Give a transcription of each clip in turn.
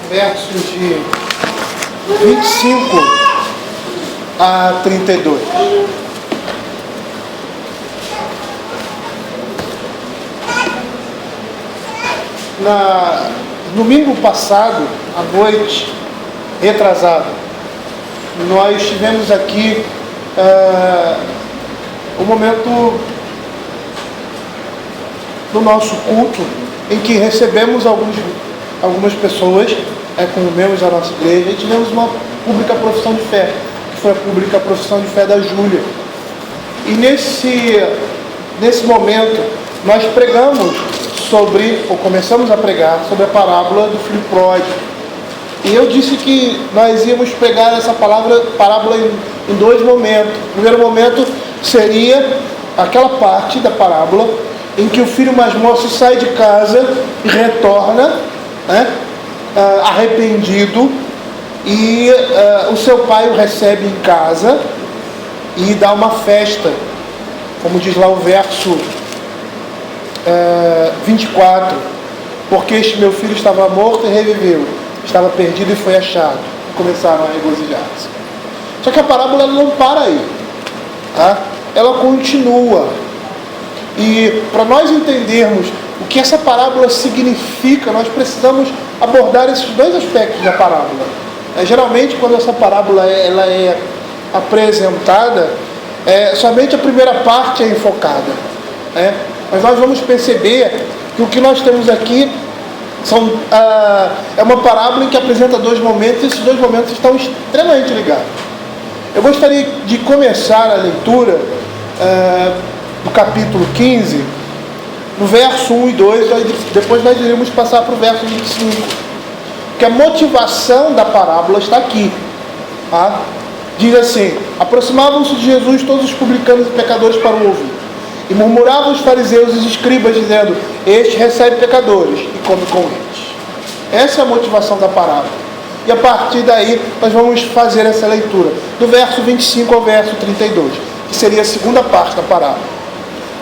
versos de 25 a 32. No domingo passado, à noite, retrasado, nós tivemos aqui um momento do nosso culto em que recebemos algumas pessoas como membros da nossa igreja, e tivemos uma pública profissão de fé, que foi a pública profissão de fé da Júlia. E nesse momento nós começamos a pregar sobre a parábola do filho pródigo. E eu disse que nós íamos pregar essa parábola em dois momentos. O primeiro momento seria aquela parte da parábola em que o filho mais moço sai de casa e retorna, arrependido, e o seu pai o recebe em casa e dá uma festa, como diz lá o verso 24, porque este meu filho estava morto e reviveu, estava perdido e foi achado. Começaram a regozijar-se. Só que a parábola não para aí, ela continua. E para nós entendermos o que essa parábola significa, nós precisamos abordar esses dois aspectos da parábola. Geralmente, quando essa parábola ela é apresentada, somente a primeira parte é enfocada. Mas nós vamos perceber que o que nós temos aqui é uma parábola em que apresenta dois momentos, e esses dois momentos estão extremamente ligados. Eu gostaria de começar a leitura do capítulo 15, no verso 1 e 2, depois nós iremos passar para o verso 25, que a motivação da parábola está aqui. Diz assim: aproximavam-se de Jesus todos os publicanos e pecadores para o ouvir, e murmuravam os fariseus e os escribas, dizendo: este recebe pecadores e come com eles. Essa é a motivação da parábola. E a partir daí nós vamos fazer essa leitura, do verso 25 ao verso 32, que seria a segunda parte da parábola.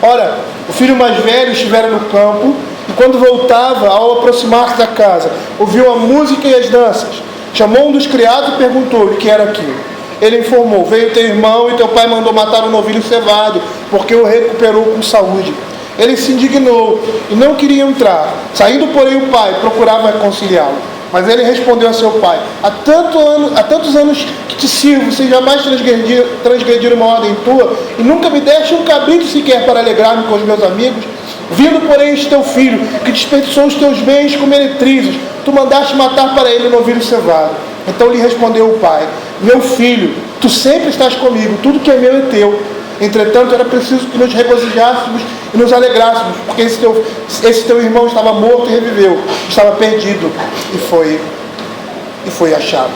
Ora, o filho mais velho estivera no campo, e quando voltava, ao aproximar-se da casa, ouviu a música e as danças. Chamou um dos criados e perguntou-lhe o que era aquilo. Ele informou: veio teu irmão e teu pai mandou matar um novilho cevado, porque o recuperou com saúde. Ele se indignou e não queria entrar. Saindo, porém, o pai procurava reconciliá-lo. Mas ele respondeu a seu pai: há tantos anos que te sirvo, sem jamais transgredir uma ordem tua, e nunca me deste um cabrito sequer para alegrar-me com os meus amigos. Vindo, porém, este teu filho, que desperdiçou os teus bens com meretrizes, tu mandaste matar para ele um novilho cevado. Então lhe respondeu o pai: meu filho, tu sempre estás comigo, tudo que é meu é teu. Entretanto, era preciso que nos regozijássemos e nos alegrássemos, porque esse teu irmão estava morto e reviveu, estava perdido e foi achado.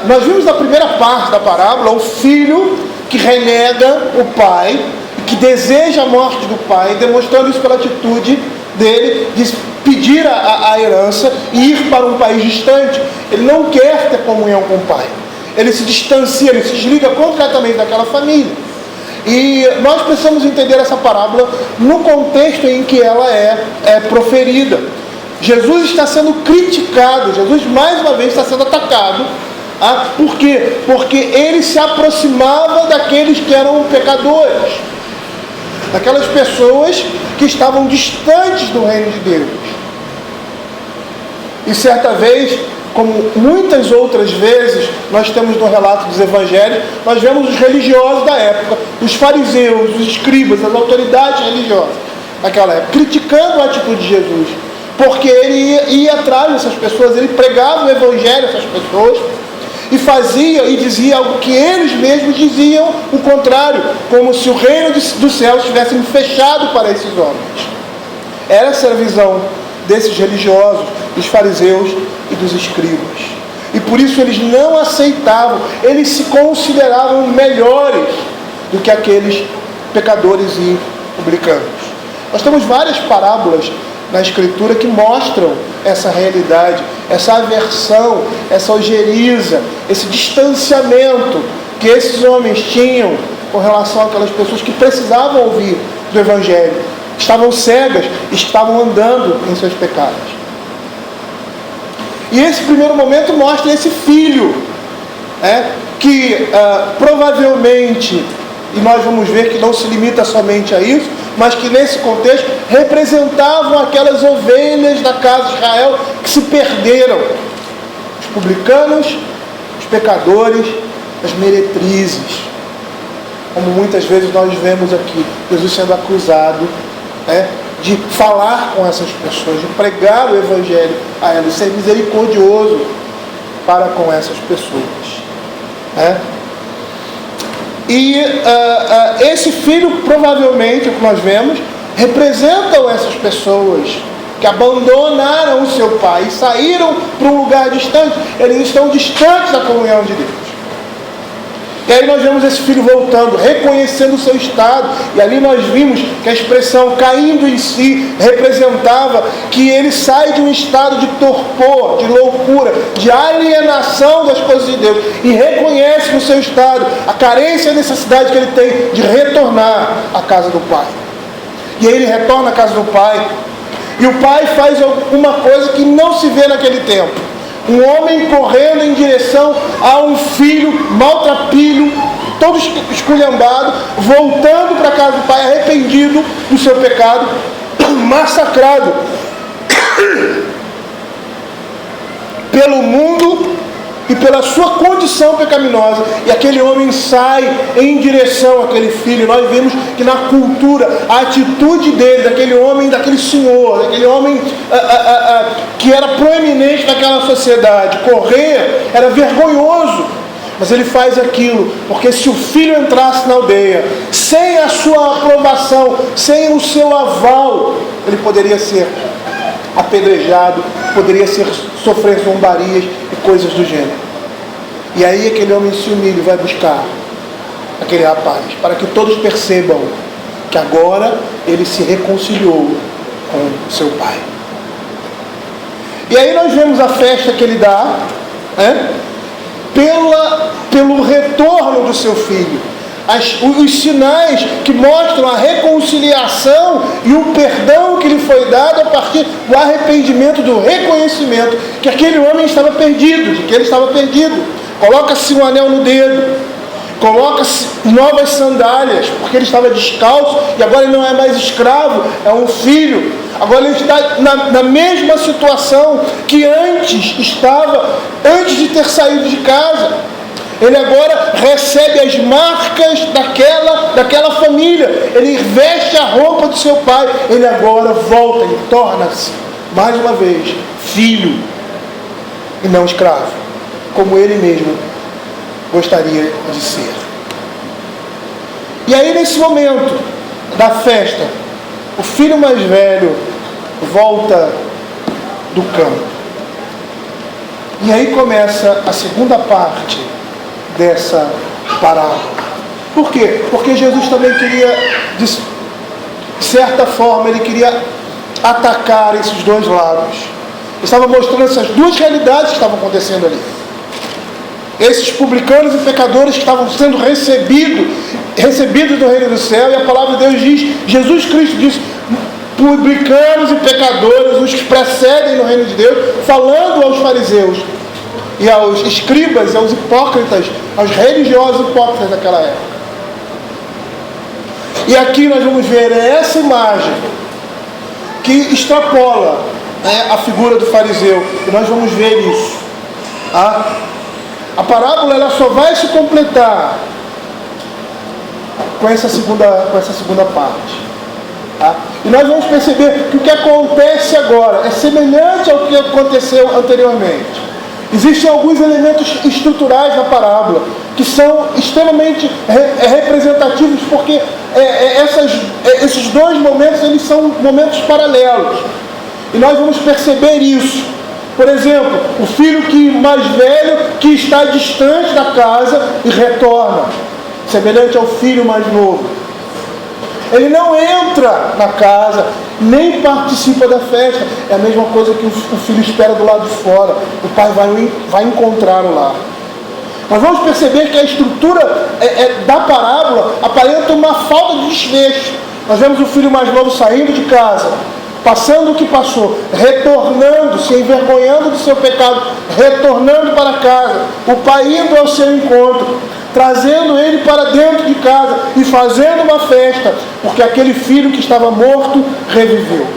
Nós vimos na primeira parte da parábola o filho que renega o pai, que deseja a morte do pai, demonstrando isso pela atitude dele de pedir a herança e ir para um país distante. Ele não quer ter comunhão com o pai. Ele se distancia, ele se desliga completamente daquela família. E nós precisamos entender essa parábola no contexto em que ela é proferida. Jesus está sendo criticado, Jesus mais uma vez está sendo atacado. Por quê? Porque ele se aproximava daqueles que eram pecadores, daquelas pessoas que estavam distantes do reino de Deus. E certa vez, como muitas outras vezes nós temos no relato dos evangelhos, nós vemos os religiosos da época, os fariseus, os escribas, as autoridades religiosas daquela época, criticando a atitude de Jesus, porque ele ia atrás dessas pessoas, ele pregava o evangelho a essas pessoas e fazia e dizia algo que eles mesmos diziam o contrário, como se o reino do céu estivesse fechado para esses homens. Essa era a visão desses religiosos, dos fariseus e dos escribas. E por isso eles não aceitavam, eles se consideravam melhores do que aqueles pecadores e publicanos. Nós temos várias parábolas na Escritura que mostram essa realidade, essa aversão, essa ojeriza, esse distanciamento que esses homens tinham com relação àquelas pessoas que precisavam ouvir do Evangelho. Estavam cegas, estavam andando em seus pecados. E esse primeiro momento mostra esse filho, que provavelmente, e nós vamos ver que não se limita somente a isso, mas que nesse contexto representavam aquelas ovelhas da casa de Israel que se perderam. Os publicanos, os pecadores, as meretrizes. Como muitas vezes nós vemos aqui, Jesus sendo acusado de falar com essas pessoas, de pregar o Evangelho a elas, de ser misericordioso para com essas pessoas. E esse filho, provavelmente, o que nós vemos, representam essas pessoas que abandonaram o seu pai e saíram para um lugar distante. Eles estão distantes da comunhão de Deus. E aí nós vemos esse filho voltando, reconhecendo o seu estado. E ali nós vimos que a expressão caindo em si representava que ele sai de um estado de torpor, de loucura, de alienação das coisas de Deus. E reconhece no seu estado a carência e a necessidade que ele tem de retornar à casa do pai. E aí ele retorna à casa do pai. E o pai faz uma coisa que não se vê naquele tempo. Um homem correndo em direção a um filho maltrapilho, todo esculhambado, voltando para a casa do pai, arrependido do seu pecado, massacrado pelo mundo e pela sua condição pecaminosa. E aquele homem sai em direção àquele filho. Nós vimos que na cultura, a atitude dele, daquele homem, daquele senhor, daquele homem que era proeminente naquela sociedade, correr era vergonhoso. Mas ele faz aquilo, porque se o filho entrasse na aldeia, sem a sua aprovação, sem o seu aval, ele poderia ser apedrejado, poderia sofrer zombarias e coisas do gênero. E aí aquele homem se humilha e vai buscar aquele rapaz, para que todos percebam que agora ele se reconciliou com seu pai. E aí nós vemos a festa que ele dá, pelo retorno do seu filho. Os sinais que mostram a reconciliação e o perdão que lhe foi dado a partir do arrependimento, do reconhecimento que aquele homem estava perdido, de que ele estava perdido. Coloca-se um anel no dedo, coloca-se novas sandálias, porque ele estava descalço e agora ele não é mais escravo, é um filho. Agora ele está na mesma situação que antes estava, antes de ter saído de casa. Ele agora recebe as marcas daquela família. Ele veste a roupa do seu pai. Ele agora volta e torna-se, mais uma vez, filho e não escravo, como ele mesmo gostaria de ser. E aí, nesse momento da festa, o filho mais velho volta do campo. E aí começa a segunda parte dessa parábola. Por quê? Porque Jesus também queria, de certa forma, ele queria atacar esses dois lados. Ele estava mostrando essas duas realidades que estavam acontecendo ali. Esses publicanos e pecadores que estavam sendo recebidos do reino do céu, e a palavra de Deus diz, Jesus Cristo diz, publicanos e pecadores, os que precedem no reino de Deus, falando aos fariseus e aos escribas, aos hipócritas, aos religiosos hipócritas daquela época. E aqui nós vamos ver essa imagem que extrapola a figura do fariseu, e nós vamos ver isso. A parábola ela só vai se completar com essa segunda parte. E nós vamos perceber que o que acontece agora é semelhante ao que aconteceu anteriormente. Existem alguns elementos estruturais da parábola que são extremamente representativos, porque esses dois momentos eles são momentos paralelos. E nós vamos perceber isso. Por exemplo, o filho mais velho que está distante da casa e retorna, semelhante ao filho mais novo. Ele não entra na casa, nem participa da festa. É a mesma coisa que o filho espera do lado de fora. O pai vai encontrá-lo lá. Nós vamos perceber que a estrutura da parábola aparenta uma falta de desfecho. Nós vemos o filho mais novo saindo de casa, passando o que passou, retornando, se envergonhando do seu pecado, retornando para casa, o pai indo ao seu encontro, trazendo ele para dentro de casa e fazendo uma festa, porque aquele filho que estava morto reviveu.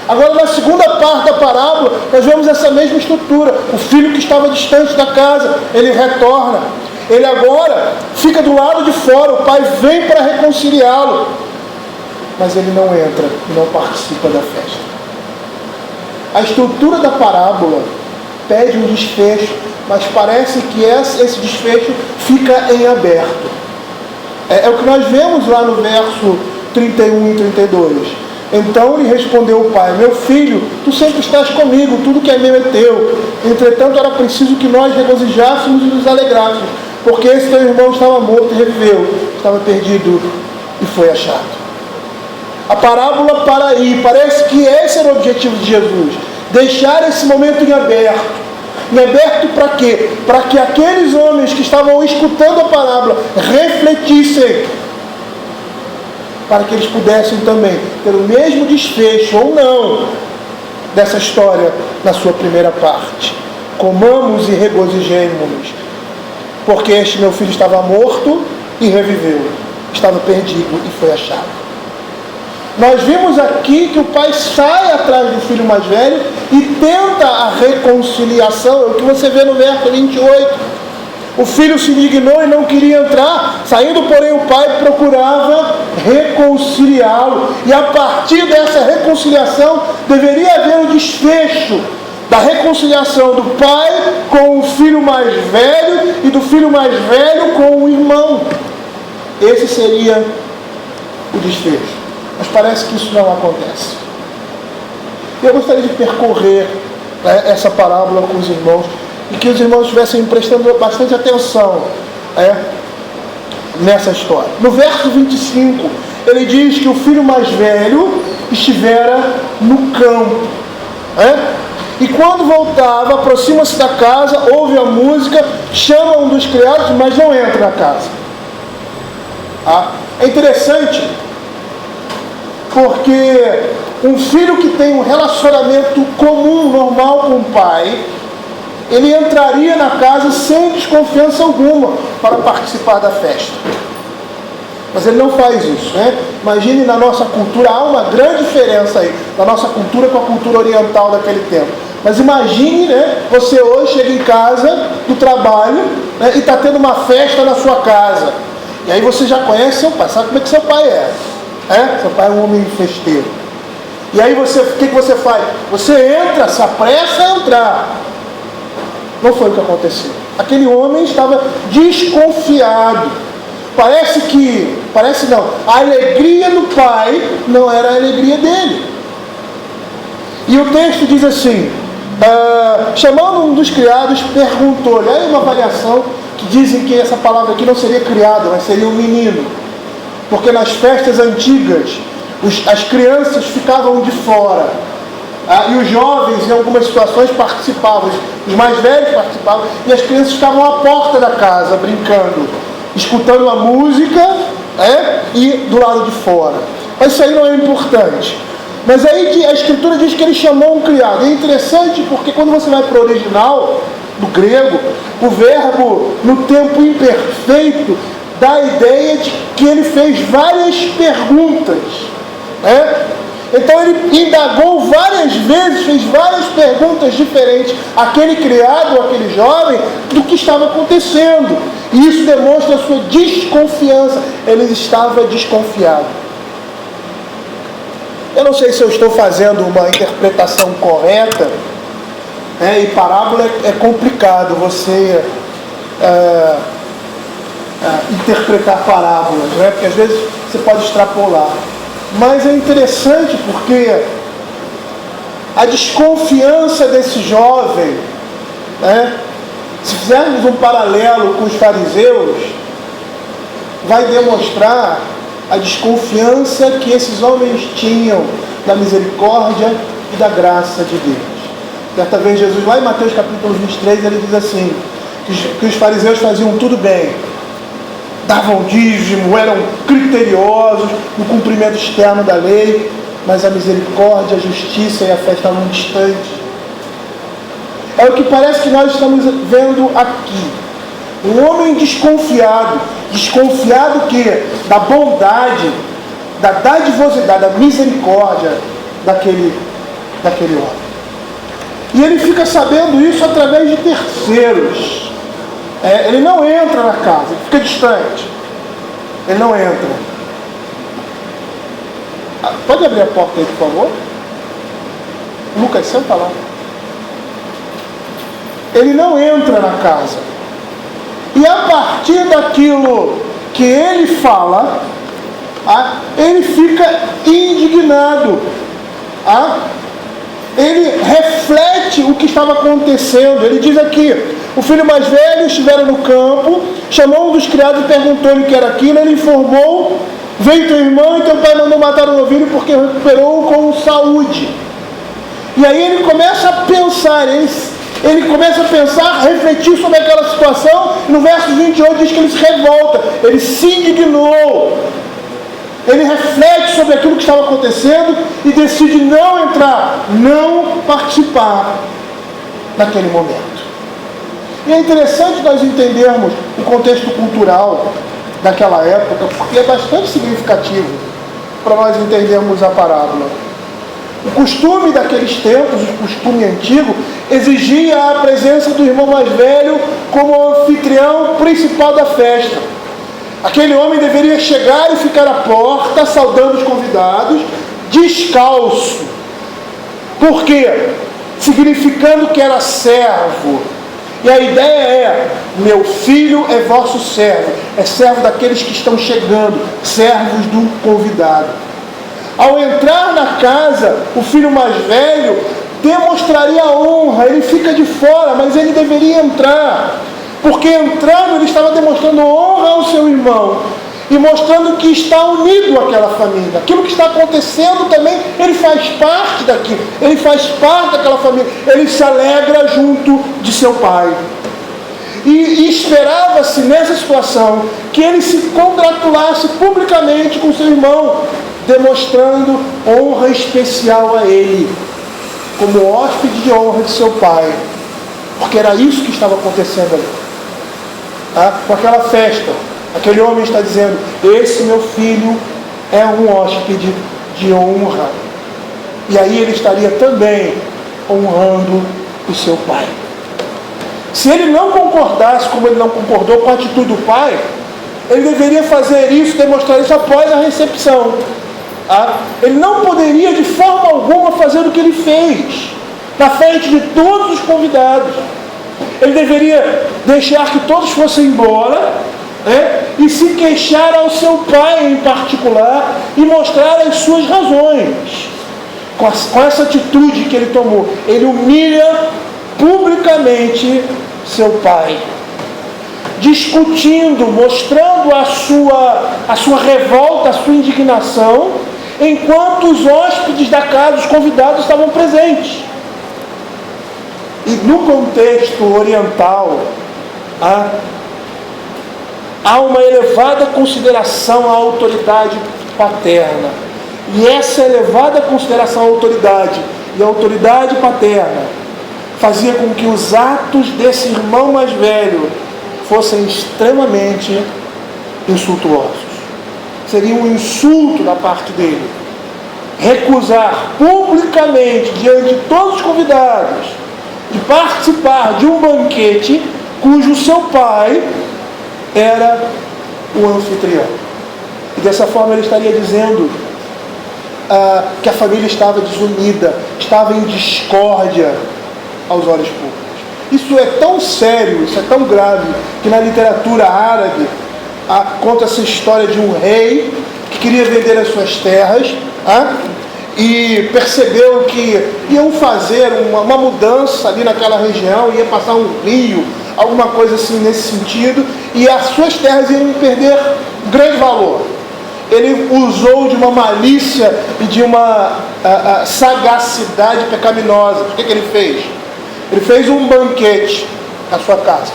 Agora, na segunda parte da parábola, nós vemos essa mesma estrutura. O filho que estava distante da casa, ele retorna. Ele agora fica do lado de fora, o pai vem para reconciliá-lo, mas ele não entra e não participa da festa. A estrutura da parábola pede um desfecho, mas parece que esse desfecho fica em aberto. É o que nós vemos lá no verso 31 e 32. Então lhe respondeu o pai: meu filho, tu sempre estás comigo, tudo que é meu é teu. Entretanto era preciso que nós regozijássemos e nos alegrássemos, porque esse teu irmão estava morto e reviveu, estava perdido e foi achado. A parábola para aí, parece que esse era o objetivo de Jesus, deixar esse momento em aberto. Em aberto para quê? Para que aqueles homens que estavam escutando a parábola refletissem, para que eles pudessem também ter o mesmo desfecho, ou não, dessa história na sua primeira parte. Comamos e regozijemo-nos, porque este meu filho estava morto e reviveu, estava perdido e foi achado. Nós vimos aqui que o pai sai atrás do filho mais velho e tenta a reconciliação. É o que você vê no verso 28. O filho se indignou e não queria entrar. Saindo, porém, o pai procurava reconciliá-lo. E a partir dessa reconciliação, deveria haver o desfecho da reconciliação do pai com o filho mais velho e do filho mais velho com o irmão. Esse seria o desfecho. Mas parece que isso não acontece. Eu gostaria de percorrer essa parábola com os irmãos, e que os irmãos estivessem prestando bastante atenção nessa história. No verso 25, ele diz que o filho mais velho estivera no campo. E quando voltava, aproxima-se da casa, ouve a música, chama um dos criados, mas não entra na casa. É interessante, porque um filho que tem um relacionamento comum, normal com o pai, ele entraria na casa sem desconfiança alguma para participar da festa. Mas ele não faz isso, Imagine, na nossa cultura, há uma grande diferença aí, da nossa cultura com a cultura oriental daquele tempo. Mas imagine, você hoje chega em casa do trabalho, e está tendo uma festa na sua casa. E aí você já conhece seu pai, sabe como é que seu pai é? Seu pai é um homem festeiro. E aí o que você faz? Você entra, se apressa a entrar. Não foi o que aconteceu. Aquele homem estava desconfiado. Parece não, a alegria do pai não era a alegria dele. E o texto diz assim, chamando um dos criados, perguntou-lhe. Aí uma variação que dizem que essa palavra aqui não seria criado, mas seria um menino. Porque nas festas antigas, as crianças ficavam de fora. E os jovens, em algumas situações, participavam. Os mais velhos participavam. E as crianças ficavam à porta da casa, brincando, escutando a música, e do lado de fora. Mas isso aí não é importante. Mas aí a Escritura diz que ele chamou um criado. É interessante porque quando você vai para o original, do grego, o verbo no tempo imperfeito dá a ideia de que ele fez várias perguntas. Então ele indagou várias vezes, fez várias perguntas diferentes àquele criado, àquele jovem, do que estava acontecendo. E isso demonstra a sua desconfiança. Ele estava desconfiado. Eu não sei se eu estou fazendo uma interpretação correta, e parábola é complicado você interpretar parábolas, porque às vezes você pode extrapolar. Mas é interessante porque a desconfiança desse jovem, se fizermos um paralelo com os fariseus, vai demonstrar a desconfiança que esses homens tinham da misericórdia e da graça de Deus. Certa vez Jesus, lá em Mateus capítulo 23, ele diz assim, que os fariseus faziam tudo bem, davam dízimo, eram criteriosos no cumprimento externo da lei, mas a misericórdia, a justiça e a fé estavam distantes. É o que parece que nós estamos vendo aqui. Um homem desconfiado que da bondade, da dadivosidade, da misericórdia daquele homem. E ele fica sabendo isso através de terceiros. Ele não entra na casa, ele fica distante. Ele não entra. Pode abrir a porta aí, por favor? Lucas, senta lá. Ele não entra na casa. E a partir daquilo que ele fala, ele fica indignado. Ele reflete o que estava acontecendo. Ele diz aqui: o filho mais velho estivera no campo, chamou um dos criados e perguntou-lhe o que era aquilo. Ele informou: veio teu irmão e teu pai mandou matar o novilho porque recuperou-o com saúde. E aí ele começa a pensar, ele começa a pensar, refletir sobre aquela situação. No verso 28 diz que ele se revolta, ele se indignou. Ele reflete sobre aquilo que estava acontecendo e decide não entrar, não participar naquele momento. E é interessante nós entendermos o contexto cultural daquela época, porque é bastante significativo para nós entendermos a parábola. O costume daqueles tempos, o costume antigo, exigia a presença do irmão mais velho como anfitrião principal da festa. Aquele homem deveria chegar e ficar à porta, saudando os convidados, descalço. Por quê? Significando que era servo. E a ideia é: meu filho é vosso servo. É servo daqueles que estão chegando, servos do convidado. Ao entrar na casa, o filho mais velho demonstraria honra. Ele fica de fora, mas ele deveria entrar. Porque entrando, ele estava demonstrando honra ao seu irmão e mostrando que está unido àquela família. Aquilo que está acontecendo também, ele faz parte daquilo. Ele faz parte daquela família. Ele se alegra junto de seu pai. E esperava-se nessa situação que ele se congratulasse publicamente com seu irmão, demonstrando honra especial a ele, como hóspede de honra de seu pai. Porque era isso que estava acontecendo ali. Com aquela festa, aquele homem está dizendo: esse meu filho é um hóspede de honra. E aí ele estaria também honrando o seu pai. Se ele não concordasse, como ele não concordou com a atitude do pai, ele deveria fazer isso, demonstrar isso após a recepção. Ele não poderia de forma alguma fazer o que ele fez na frente de todos os convidados. Ele deveria deixar que todos fossem embora, e se queixar ao seu pai em particular e mostrar as suas razões. Com essa atitude que ele tomou, ele humilha publicamente seu pai, discutindo, mostrando a sua revolta, a sua indignação, enquanto os hóspedes da casa, os convidados, estavam presentes. E no contexto oriental, há uma elevada consideração à autoridade paterna. E essa elevada consideração à autoridade e à autoridade paterna fazia com que os atos desse irmão mais velho fossem extremamente insultuosos. Seria um insulto da parte dele recusar publicamente, diante de todos os convidados, de participar de um banquete cujo seu pai era o anfitrião. E dessa forma ele estaria dizendo que a família estava desunida, estava em discórdia aos olhos públicos. Isso é tão sério, isso é tão grave, que na literatura árabe conta essa história de um rei que queria vender as suas terras, e percebeu que iam fazer uma mudança ali naquela região, ia passar um rio, alguma coisa assim nesse sentido, e as suas terras iam perder grande valor. Ele usou de uma malícia e de uma sagacidade pecaminosa. O que ele fez? Ele fez um banquete na sua casa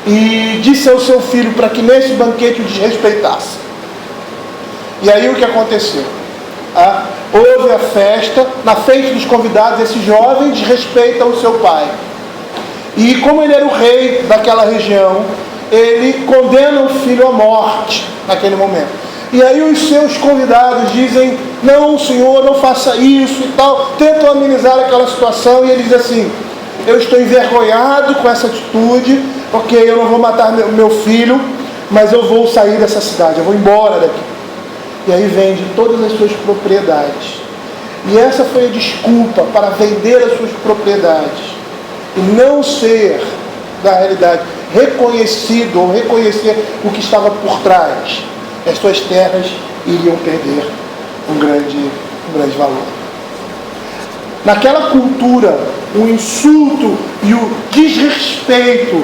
e disse ao seu filho para que nesse banquete o desrespeitasse. E aí o que aconteceu? Houve houve a festa, na frente dos convidados, esse jovem desrespeita o seu pai. E como ele era o rei daquela região, ele condena o filho à morte naquele momento. E aí os seus convidados dizem: não, senhor, não faça isso e tal. Tentam amenizar aquela situação, e ele diz assim: eu estou envergonhado com essa atitude, porque eu não vou matar meu filho, mas eu vou sair dessa cidade, eu vou embora daqui. E aí vende todas as suas propriedades. E essa foi a desculpa para vender as suas propriedades e não ser, na realidade, reconhecido ou reconhecer o que estava por trás. As suas terras iriam perder um grande valor. Naquela cultura, o insulto e o desrespeito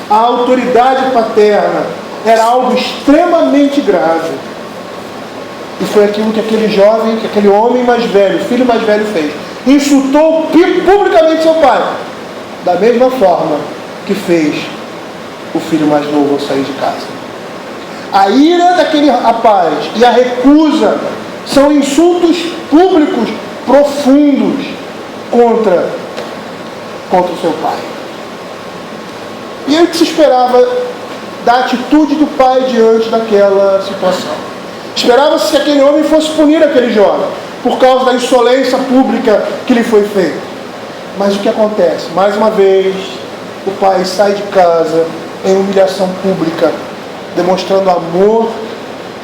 à autoridade paterna era algo extremamente grave. E foi aquilo que aquele homem mais velho, filho mais velho, fez. Insultou publicamente seu pai, da mesma forma que fez o filho mais novo ao sair de casa. A ira daquele rapaz e a recusa são insultos públicos profundos contra o seu pai. E aí o que se esperava da atitude do pai diante daquela situação? Esperava-se que aquele homem fosse punir aquele jovem por causa da insolência pública que lhe foi feita. Mas o que acontece? Mais uma vez, o pai sai de casa em humilhação pública, demonstrando amor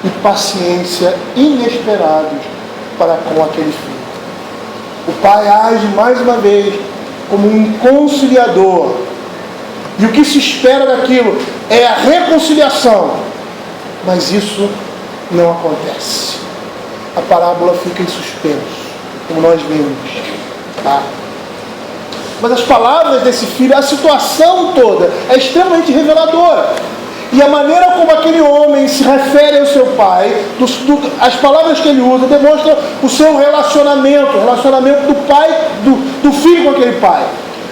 e paciência inesperados para com aquele filho. O pai age mais uma vez como um conciliador. E o que se espera daquilo é a reconciliação. Mas isso não acontece. A parábola fica em suspenso, como nós vimos. Tá? Mas as palavras desse filho, a situação toda, é extremamente reveladora. E a maneira como aquele homem se refere ao seu pai, as palavras que ele usa, demonstram o seu relacionamento, o relacionamento do pai, do filho com aquele pai.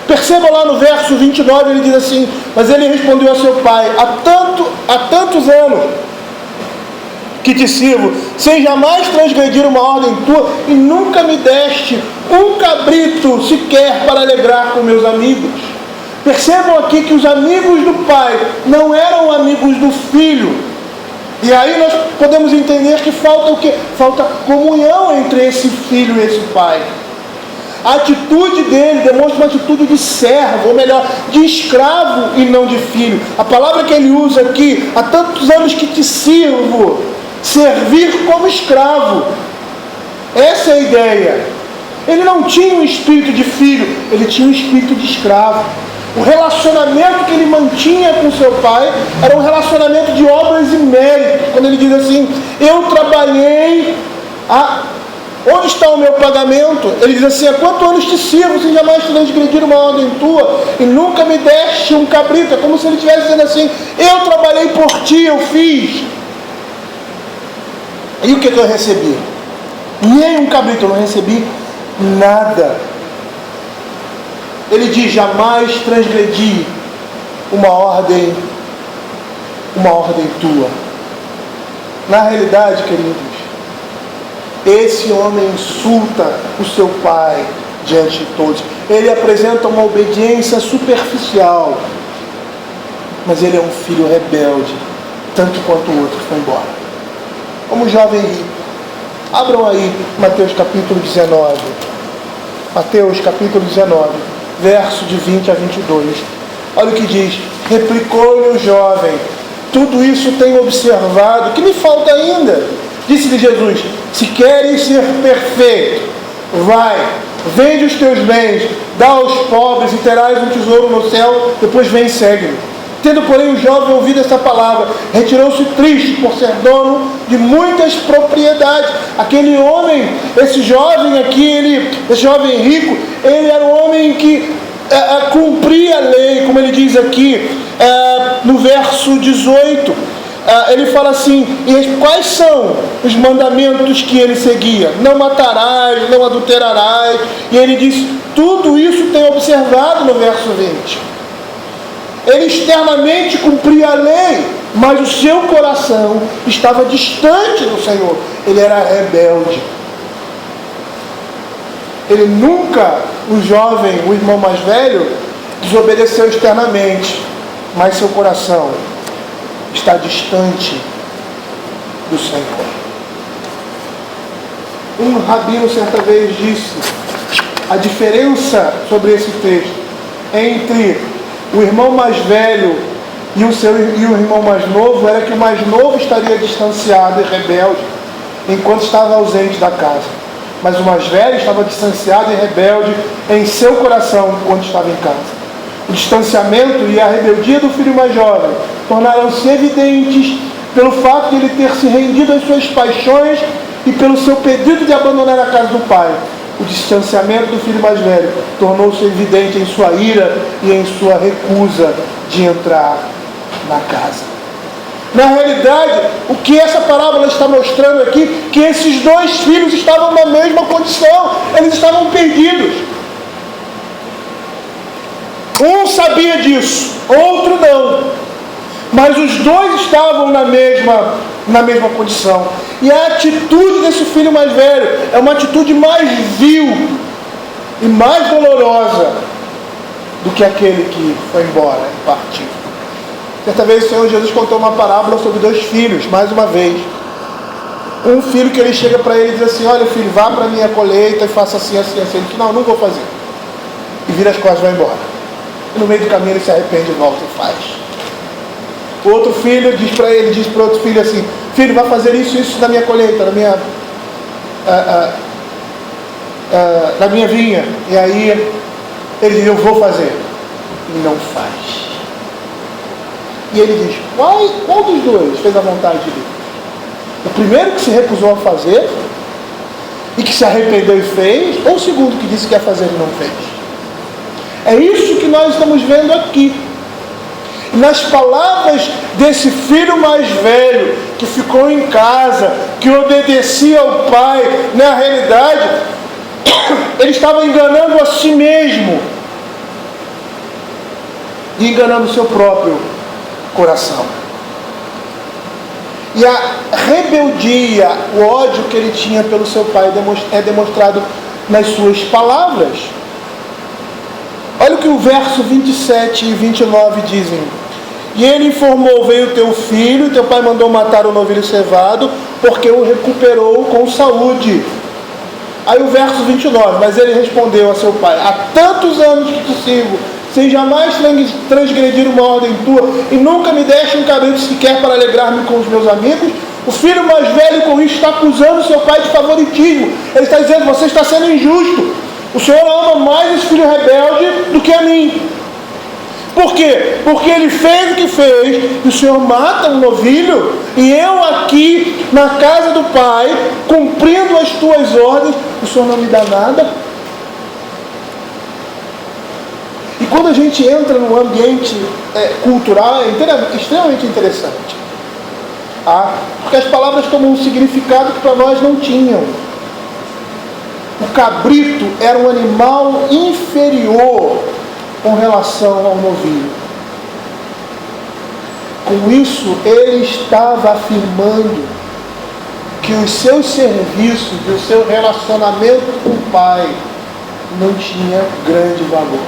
Perceba lá no verso 29, ele diz assim: mas ele respondeu a seu pai: há tantos anos que te sirvo, sem jamais transgredir uma ordem tua, e nunca me deste um cabrito sequer para alegrar com meus amigos. Percebam aqui que os amigos do pai não eram amigos do filho. E aí nós podemos entender que falta o quê? Falta comunhão entre esse filho e esse pai. A atitude dele demonstra uma atitude de servo, ou melhor, de escravo e não de filho. A palavra que ele usa aqui: há tantos anos que te sirvo, servir como escravo. Essa é a ideia. Ele não tinha um espírito de filho, ele tinha um espírito de escravo. O relacionamento que ele mantinha com seu pai era um relacionamento de obras e méritos. Quando ele diz assim: eu trabalhei, onde está o meu pagamento? Ele diz assim: há quantos anos te sirvo sem jamais transgredir uma ordem tua, e nunca me deste um cabrito? É como se ele estivesse dizendo assim: eu trabalhei por ti, eu fiz. E o que eu recebi? Nem um cabrito, eu não recebi nada. Ele diz: jamais transgredi uma ordem tua. Na realidade, queridos, esse homem insulta o seu pai diante de todos. Ele apresenta uma obediência superficial, mas ele é um filho rebelde, tanto quanto o outro que foi embora. Como jovem rico. Abram aí Mateus capítulo 19. Mateus capítulo 19, verso de 20 a 22. Olha o que diz: replicou-lhe o jovem: tudo isso tenho observado, que me falta ainda? Disse-lhe Jesus: se queres ser perfeito, vai, vende os teus bens, dá aos pobres e terás um tesouro no céu, depois vem e segue-me. Tendo, porém, o jovem ouvido essa palavra, retirou-se triste por ser dono de muitas propriedades. Aquele homem, esse jovem aqui, esse jovem rico, ele era um homem que cumpria a lei, como ele diz aqui no verso 18. Ele fala assim: e quais são os mandamentos que ele seguia? Não matarás, não adulterarás. E ele diz: tudo isso tem observado no verso 20. Ele externamente cumpria a lei, mas o seu coração estava distante do Senhor. Ele era rebelde. Ele nunca, o jovem, o irmão mais velho, desobedeceu externamente, mas seu coração está distante do Senhor. Um rabino certa vez disse a diferença sobre esse texto entre o irmão mais velho e o irmão mais novo era que o mais novo estaria distanciado e rebelde enquanto estava ausente da casa, mas o mais velho estava distanciado e rebelde em seu coração enquanto estava em casa. O distanciamento e a rebeldia do filho mais jovem tornaram-se evidentes pelo fato de ele ter se rendido às suas paixões e pelo seu pedido de abandonar a casa do pai. O distanciamento do filho mais velho tornou-se evidente em sua ira e em sua recusa de entrar na casa. Na realidade, o que essa parábola está mostrando aqui, que esses dois filhos estavam na mesma condição, eles estavam perdidos. Um sabia disso, outro não. Mas os dois estavam na mesma condição. E a atitude desse filho mais velho é uma atitude mais vil e mais dolorosa do que aquele que foi embora e partiu. Certa vez o Senhor Jesus contou uma parábola sobre dois filhos, mais uma vez. Um filho que ele chega para ele e diz assim: olha filho, vá para a minha colheita e faça assim, assim, assim. Ele diz: não vou fazer. E vira as costas e vai embora. E no meio do caminho ele se arrepende e volta e faz. O outro filho diz para outro filho assim: filho, vai fazer isso na minha colheita, na minha vinha. E aí ele diz: eu vou fazer. E não faz. E ele diz: qual dos dois fez a vontade de Deus? O primeiro que se recusou a fazer e que se arrependeu e fez, ou o segundo que disse que ia fazer e não fez? É isso que nós estamos vendo aqui. Nas palavras desse filho mais velho, que ficou em casa, que obedecia ao pai, na realidade, ele estava enganando a si mesmo e enganando o seu próprio coração. E a rebeldia, o ódio que ele tinha pelo seu pai é demonstrado nas suas palavras. Olha o que o verso 27 e 29 dizem. E ele informou: veio teu filho, teu pai mandou matar o novilho cevado, porque o recuperou com saúde. Aí o verso 29, mas ele respondeu a seu pai: há tantos anos que te sigo, sem jamais transgredir uma ordem tua, e nunca me deste um cabrito sequer para alegrar-me com os meus amigos. O filho mais velho com isso está acusando seu pai de favoritismo. Ele está dizendo: você está sendo injusto. O Senhor ama mais esse filho rebelde do que a mim. Por quê? Porque ele fez o que fez, e o Senhor mata um novilho, e eu aqui na casa do pai, cumprindo as tuas ordens, o Senhor não me dá nada. E quando a gente entra num ambiente cultural, é extremamente interessante. Porque as palavras tomam um significado que para nós não tinham. O cabrito era um animal inferior com relação ao novilho. Com isso, ele estava afirmando que os seus serviços e o seu relacionamento com o pai não tinha grande valor.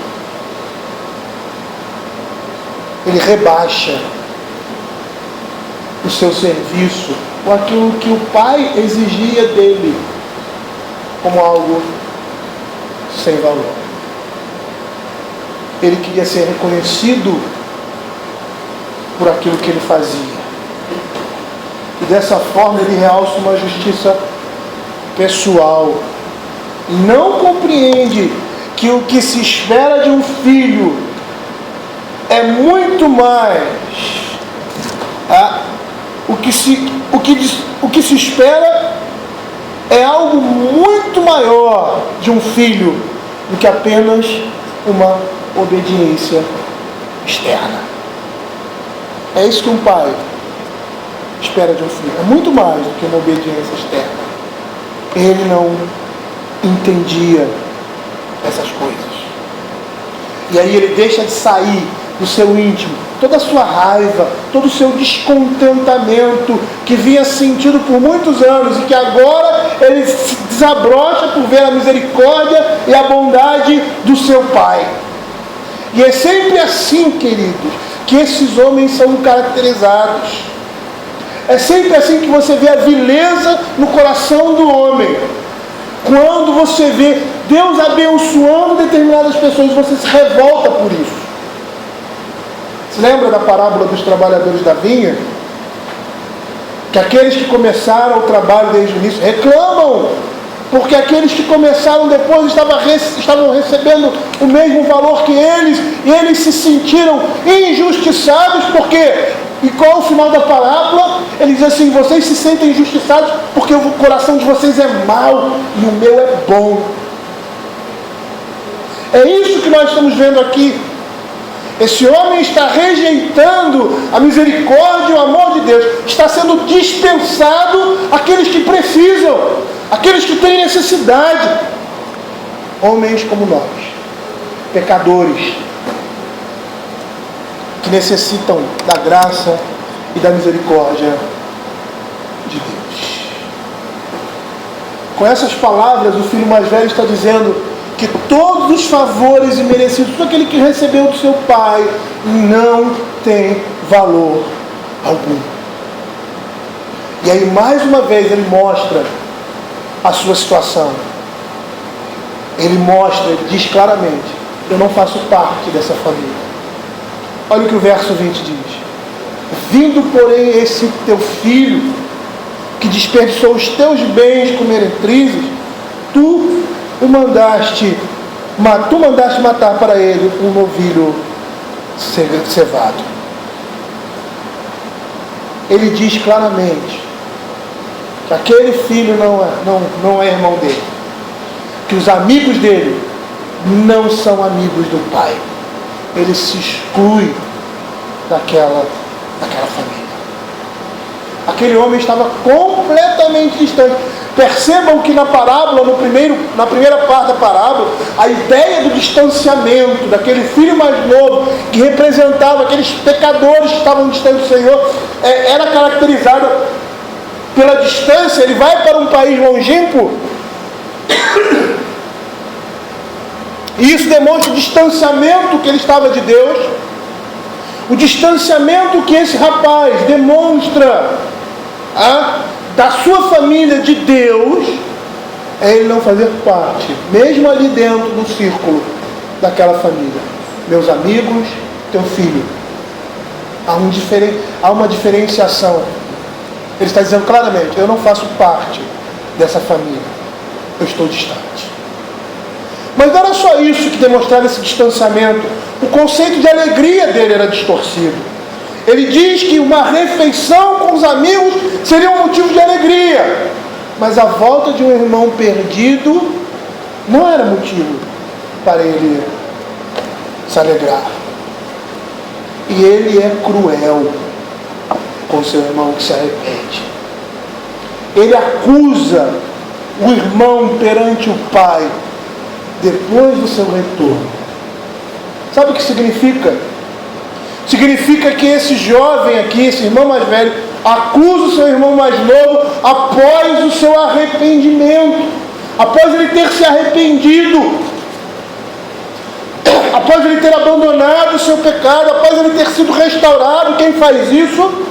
Ele rebaixa o seu serviço ou aquilo que o pai exigia dele como algo sem valor. Ele queria ser reconhecido por aquilo que ele fazia. E dessa forma ele realça uma justiça pessoal. Não compreende que o que se espera de um filho é muito mais. O que se espera é algo muito maior de um filho do que apenas uma obediência externa. É isso que um pai espera de um filho. É muito mais do que uma obediência externa. Ele não entendia essas coisas. E aí ele deixa de sair do seu íntimo toda a sua raiva, todo o seu descontentamento que vinha sentido por muitos anos e que agora ele desabrocha por ver a misericórdia e a bondade do seu pai. E é sempre assim, queridos, que esses homens são caracterizados. É sempre assim que você vê a vileza no coração do homem. Quando você vê Deus abençoando determinadas pessoas, você se revolta por isso. Se lembra da parábola dos trabalhadores da vinha? Que aqueles que começaram o trabalho desde o início reclamam, porque aqueles que começaram depois estavam recebendo o mesmo valor que eles, e eles se sentiram injustiçados, porque, e qual é o final da parábola? Ele diz assim: vocês se sentem injustiçados porque o coração de vocês é mau e o meu é bom. É isso que nós estamos vendo aqui. Esse homem está rejeitando a misericórdia e o amor de Deus. Está sendo dispensado aqueles que precisam, aqueles que têm necessidade. Homens como nós, pecadores, que necessitam da graça e da misericórdia de Deus. Com essas palavras, o filho mais velho está dizendo que todos os favores imerecidos, tudo aquele que recebeu do seu pai, não tem valor algum. E aí, mais uma vez, ele mostra a sua situação. Ele diz claramente: eu não faço parte dessa família. Olha o que o verso 20 diz: vindo, porém, esse teu filho, que desperdiçou os teus bens com meretrizes, tu mandaste matar para ele um novilho cevado. Ele diz claramente que aquele filho não é irmão dele, que os amigos dele não são amigos do pai. Ele se exclui daquela família. Aquele homem estava completamente distante. Percebam que na parábola, na primeira parte da parábola, a ideia do distanciamento daquele filho mais novo, que representava aqueles pecadores que estavam distantes do Senhor, era caracterizada pela distância. Ele vai para um país longínquo, e isso demonstra o distanciamento que ele estava de Deus, o distanciamento que esse rapaz demonstra da sua família de Deus, é ele não fazer parte, mesmo ali dentro do círculo daquela família. Meus amigos, teu filho, há uma diferenciação. Ele está dizendo claramente: eu não faço parte dessa família, eu estou distante. Mas não era só isso que demonstrava esse distanciamento. O conceito de alegria dele era distorcido. Ele diz que uma refeição com os amigos seria um motivo de alegria, mas a volta de um irmão perdido não era motivo para ele se alegrar. E ele é cruel com seu irmão que se arrepende. Ele acusa o irmão perante o pai depois do seu retorno. Sabe o que significa? Significa que esse jovem aqui, esse irmão mais velho, acusa o seu irmão mais novo após o seu arrependimento, após ele ter se arrependido, após ele ter abandonado o seu pecado, após ele ter sido restaurado. Quem faz isso?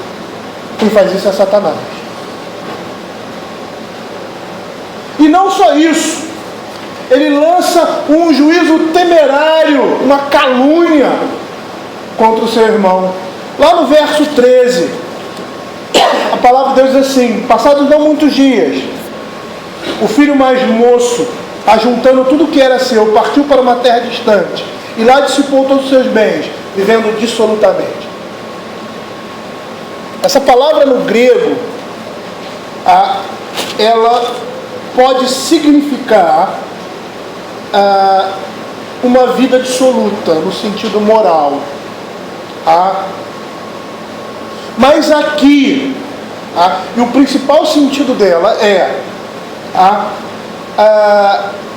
Quem faz isso é Satanás. E não só isso, ele lança um juízo temerário, uma calúnia contra o seu irmão. Lá no verso 13, a palavra de Deus diz assim: passados não muitos dias, o filho mais moço, ajuntando tudo o que era seu, partiu para uma terra distante, e lá dissipou todos os seus bens, vivendo dissolutamente. Essa palavra no grego, ela pode significar uma vida dissoluta, no sentido moral. Mas aqui, e o principal sentido dela é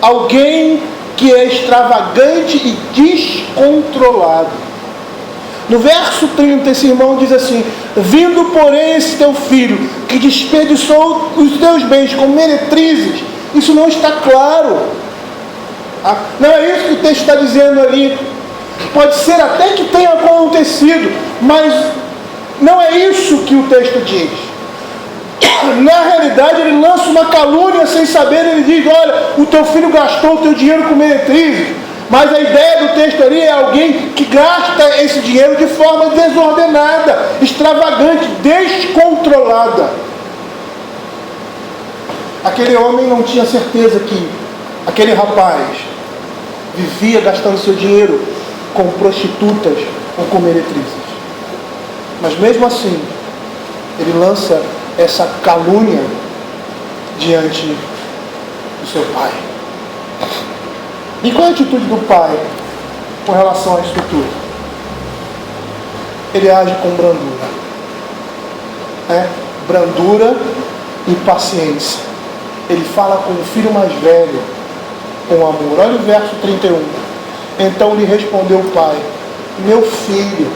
alguém que é extravagante e descontrolado. No verso 30, esse irmão diz assim: vindo, porém, esse teu filho, que desperdiçou os teus bens com meretrizes, Isso não está claro. Não é isso que o texto está dizendo ali. Pode ser até que tenha acontecido, mas não é isso que o texto diz. Na realidade, ele lança uma calúnia sem saber. Ele diz: olha, o teu filho gastou o teu dinheiro com meretrizes. Mas a ideia do texto ali é alguém que gasta esse dinheiro de forma desordenada, extravagante, descontrolada. Aquele homem não tinha certeza que aquele rapaz vivia gastando seu dinheiro com prostitutas ou com meretrizes. Mas mesmo assim, ele lança essa calúnia diante do seu pai. E qual é a atitude do pai com relação à estrutura? Ele age com brandura. Brandura e paciência. Ele fala com o filho mais velho com amor. Olha o verso 31. Então lhe respondeu o pai: meu filho,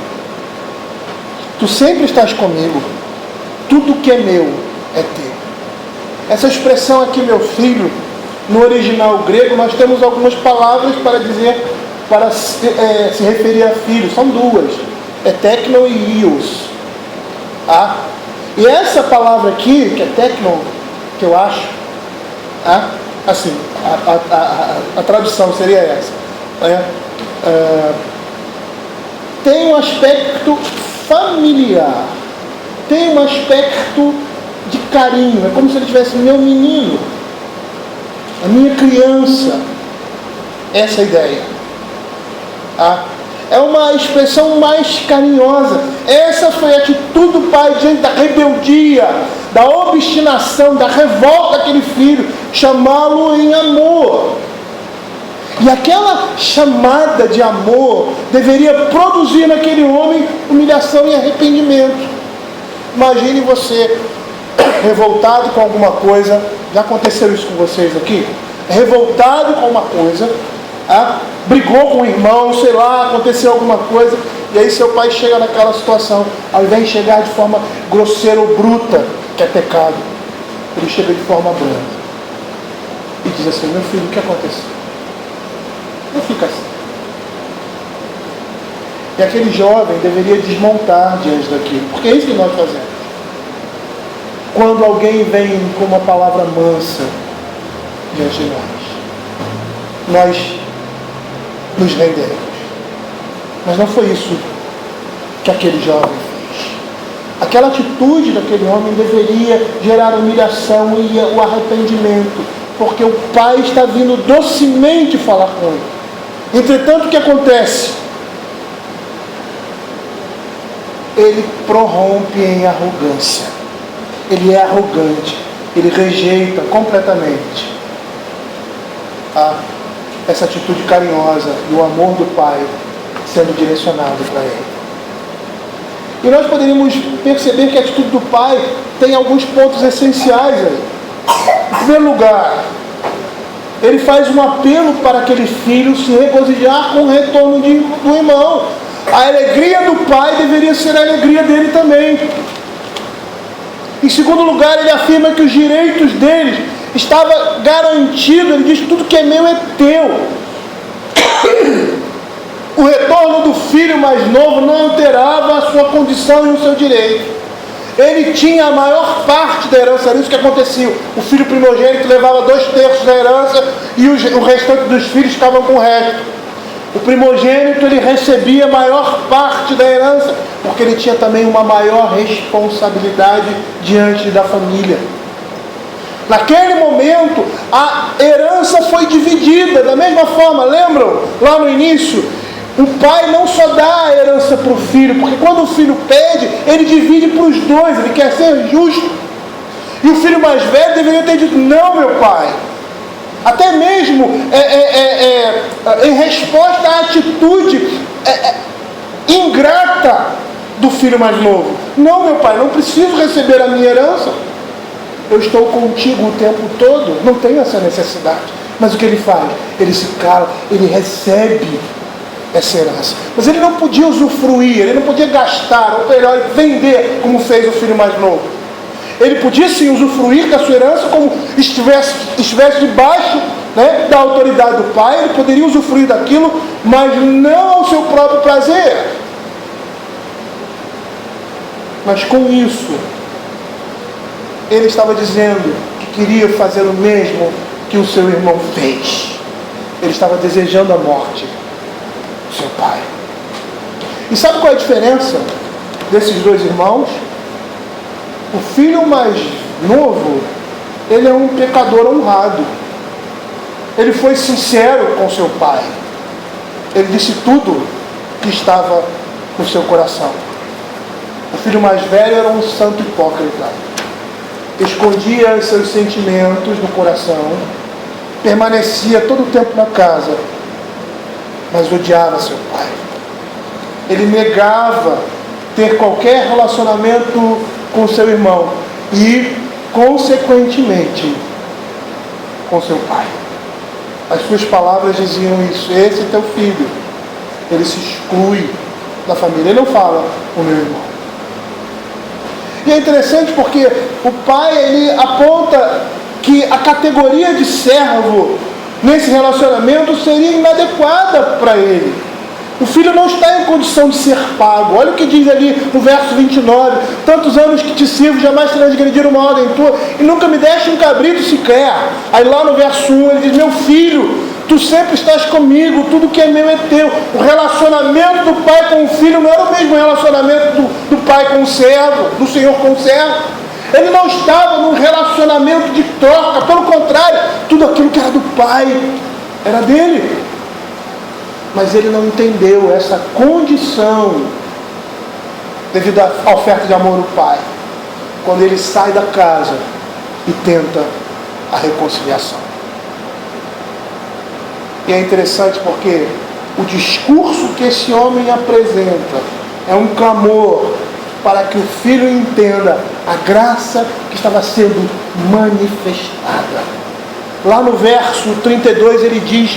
tu sempre estás comigo, tudo que é meu é teu. Essa expressão aqui, meu filho, no original grego, nós temos algumas palavras para dizer, para se referir a filho. São duas: teknon e ios. E essa palavra aqui, que é teknon, que eu acho, assim, a tradução seria essa. Tem um aspecto familiar, tem um aspecto de carinho. É como se ele tivesse: meu menino, a minha criança. Essa é a ideia. É uma expressão mais carinhosa. Essa foi a atitude do pai diante da rebeldia, da obstinação, da revolta daquele filho, chamá-lo em amor. E aquela chamada de amor deveria produzir naquele homem humilhação e arrependimento. Imagine você revoltado com alguma coisa. Já aconteceu isso com vocês aqui? Revoltado com uma coisa, brigou com o irmão, sei lá, aconteceu alguma coisa, e aí seu pai chega naquela situação. Ao invés de chegar de forma grosseira ou bruta, que é pecado, ele chega de forma branda e diz assim: meu filho, o que aconteceu? Não fica assim. E aquele jovem deveria desmontar diante daquilo, porque é isso que nós fazemos. Quando alguém vem com uma palavra mansa diante de nós nos rendemos. Mas não foi isso que aquele jovem fez. Aquela atitude daquele homem deveria gerar humilhação e o arrependimento, porque o pai está vindo docemente falar com ele. Entretanto, o que acontece? Ele prorrompe em arrogância. Ele é arrogante. Ele rejeita completamente essa atitude carinhosa e o amor do pai sendo direcionado para ele. E nós poderíamos perceber que a atitude do pai tem alguns pontos essenciais aí. Em primeiro lugar, ele faz um apelo para aquele filho se regozijar com o retorno do irmão. A alegria do pai deveria ser a alegria dele também. Em segundo lugar, ele afirma que os direitos deles estava garantido. Ele diz: tudo que é meu é teu. O retorno do filho mais novo não alterava a sua condição e o seu direito. Ele tinha a maior parte da herança. Era isso que acontecia. O filho primogênito levava 2/3 da herança e o restante dos filhos ficavam com o resto. O primogênito, ele recebia a maior parte da herança, porque ele tinha também uma maior responsabilidade diante da família. Naquele momento, a herança foi dividida da mesma forma. Lembram? Lá no início, o pai não só dá a herança para o filho, porque quando o filho pede, ele divide para os dois, ele quer ser justo. E o filho mais velho deveria ter dito: não, meu pai. Até mesmo em resposta à atitude ingrata do filho mais novo: não, meu pai, não preciso receber a minha herança. Eu estou contigo o tempo todo, não tenho essa necessidade. Mas o que ele faz? Ele se cala, ele recebe essa herança. Mas ele não podia usufruir, ele não podia gastar, ou melhor, vender, como fez o filho mais novo. Ele podia sim usufruir da sua herança como estivesse debaixo, né, da autoridade do pai. Ele poderia usufruir daquilo, mas não ao seu próprio prazer. Mas com isso, ele estava dizendo que queria fazer o mesmo que o seu irmão fez. Ele estava desejando a morte do seu pai. E sabe qual é a diferença desses dois irmãos? O filho mais novo, ele é um pecador honrado. Ele foi sincero com seu pai. Ele disse tudo que estava no seu coração. O filho mais velho era um santo hipócrita. Escondia seus sentimentos no coração, permanecia todo o tempo na casa, mas odiava seu pai. Ele negava ter qualquer relacionamento com seu irmão e, consequentemente, com seu pai. As suas palavras diziam isso: esse é teu filho. Ele se exclui da família. Ele não fala o meu irmão. E é interessante porque o pai, ele aponta que a categoria de servo nesse relacionamento seria inadequada para ele. O filho não está em condição de ser pago. Olha o que diz ali no verso 29. Tantos anos que te sirvo, jamais transgrediram uma ordem tua, e nunca me deste um cabrito sequer. Aí lá no verso 1 ele diz: meu filho, tu sempre estás comigo, tudo que é meu é teu. O relacionamento do pai com o filho não era o mesmo relacionamento do pai com o servo, do senhor com o servo. Ele não estava num relacionamento de troca, pelo contrário, tudo aquilo que era do pai era dele. Mas ele não entendeu essa condição devido à oferta de amor do pai, quando ele sai da casa e tenta a reconciliação. E é interessante porque o discurso que esse homem apresenta é um clamor para que o filho entenda a graça que estava sendo manifestada. Lá no verso 32 ele diz,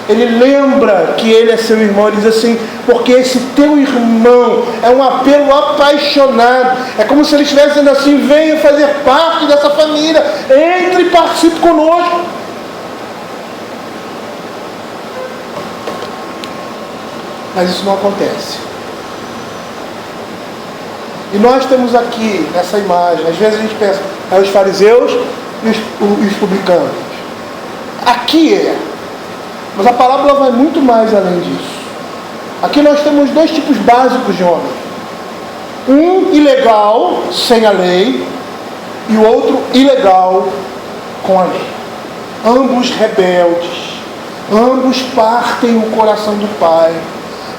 ele lembra que ele é seu irmão. Ele diz assim: porque esse teu irmão é um apelo apaixonado. É como se ele estivesse dizendo assim: venha fazer parte dessa família, entre e participe conosco. Mas isso não acontece. E nós temos aqui nessa imagem, às vezes a gente pensa, é os fariseus e os publicanos. Aqui é. Mas a parábola vai muito mais além disso. Aqui nós temos dois tipos básicos de homens. Um ilegal, sem a lei, e o outro ilegal, com a lei. Ambos rebeldes, ambos partem o coração do Pai,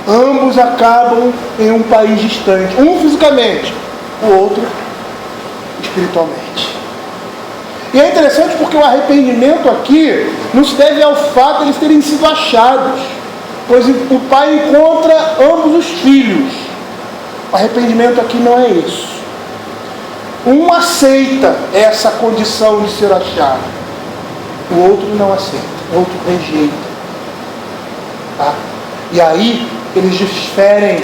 ambos acabam em um país distante. Um fisicamente, o outro espiritualmente. E é interessante porque o arrependimento aqui não se deve ao fato de eles terem sido achados, pois o pai encontra ambos os filhos. O arrependimento aqui não é isso. Um aceita essa condição de ser achado, o outro não aceita, o outro rejeita. Tá? E aí eles diferem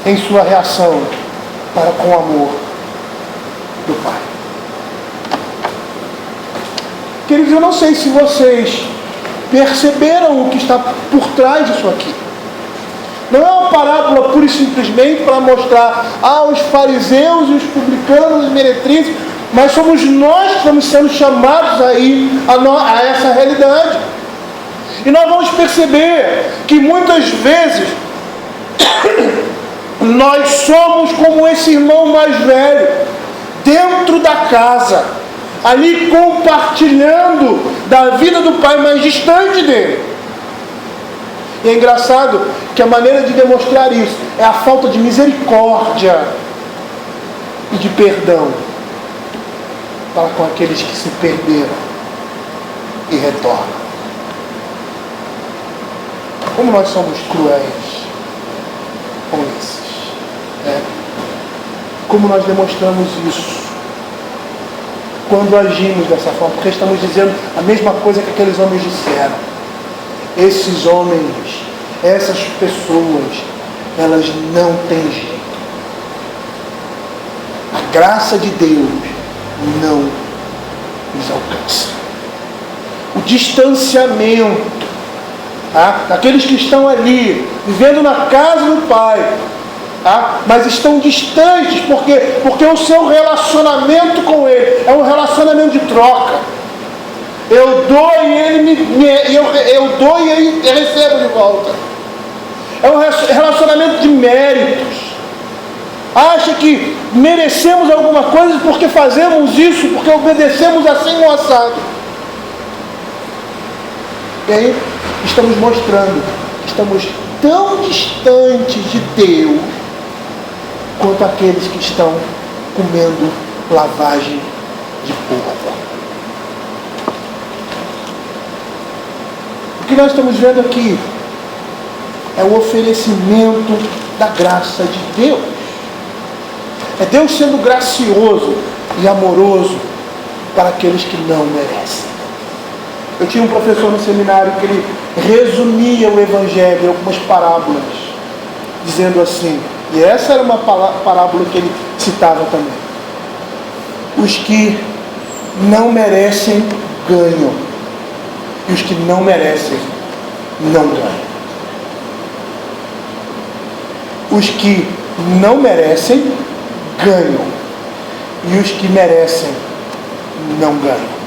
em sua reação para com o amor do Pai. Queridos, eu não sei se vocês perceberam o que está por trás disso aqui. Não é uma parábola pura e simplesmente para mostrar os fariseus e os publicanos, os meretrizes, mas somos nós que estamos sendo chamados aí a essa realidade. E nós vamos perceber que muitas vezes nós somos como esse irmão mais velho, dentro da casa, ali compartilhando da vida do pai, mais distante dele. E é engraçado que a maneira de demonstrar isso é a falta de misericórdia e de perdão para com aqueles que se perderam e retornam. Como nós somos cruéis com esses, né? Como nós demonstramos isso quando agimos dessa forma? Porque estamos dizendo a mesma coisa que aqueles homens disseram. Esses homens, essas pessoas, elas não têm jeito. graça de Deus não nos alcança. O distanciamento, tá? Daqueles que estão ali, vivendo na casa do Pai, tá? Mas estão distantes, porque o seu relacionamento com Ele é um relacionamento de troca. Eu dou e eu dou e Ele recebe de volta. É um relacionamento de méritos. Acha que merecemos alguma coisa porque fazemos isso, porque obedecemos assim no assado. E aí estamos mostrando que estamos tão distantes de Deus quanto aqueles que estão comendo lavagem de porco. O que nós estamos vendo aqui é o oferecimento da graça de Deus. É Deus sendo gracioso e amoroso para aqueles que não merecem. Eu tinha um professor no seminário que ele resumia o Evangelho em algumas parábolas, dizendo assim, e essa era uma parábola que ele citava também: os que não merecem ganham, e os que não merecem não ganham. Os que não merecem ganham, e os que merecem não ganham.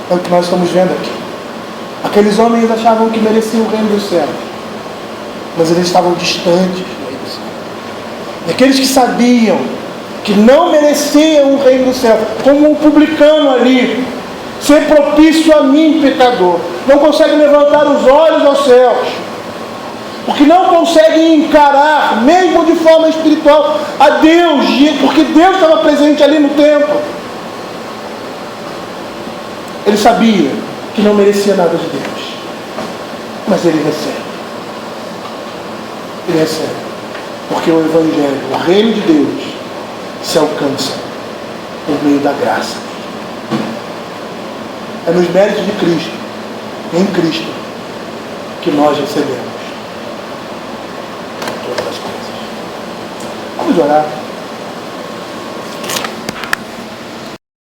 É o que nós estamos vendo aqui. Aqueles homens achavam que mereciam o reino dos céus, mas eles estavam distantes do reino dos céus. E aqueles que sabiam que não mereciam o reino do céu, como um publicano ali, ser propício a mim, pecador, não conseguem levantar os olhos aos céus, porque não conseguem encarar, mesmo de forma espiritual, a Deus, porque Deus estava presente ali no templo. Ele sabia que não merecia nada de Deus, mas ele recebe. Ele recebe, porque o Evangelho, o reino de Deus, se alcança por meio da graça. É nos méritos de Cristo, em Cristo, que nós recebemos todas as coisas. Vamos orar.